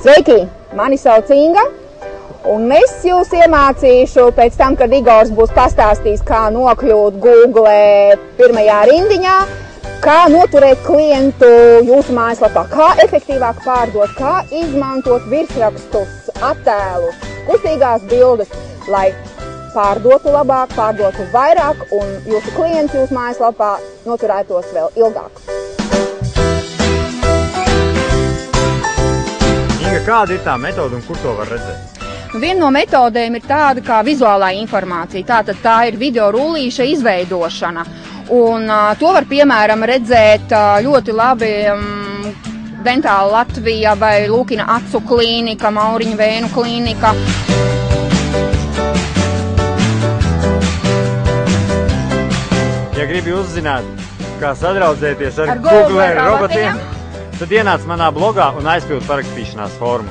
Sveiki! Mani sauc Inga, un es jūs iemācīšu pēc tam, kad Igors būs pastāstījis, kā nokļūt Google pirmajā rindiņā, kā noturēt klientu jūsu mājaslapā, kā efektīvāk pārdot, kā izmantot virsrakstus, attēlus, kustīgās bildes, lai pārdotu labāk, pārdotu vairāk un jūsu klients jūsu mājaslapā noturētos vēl ilgāk. Inga, kāda ir tā metode un kur to var redzēt? Viena no metodēm ir tāda kā vizuālā informācija, tātad tā ir video rullīša izveidošana. Un to var, piemēram, redzēt ļoti labi Dentāla Latvija vai Lūkina acu klīnika, Mauriņa vēnu klīnika. Ja gribi uzzināt, kā sadraudzēties ar Google robotiem, tad ienāc manā blogā un aizpild parakstīšanās formu.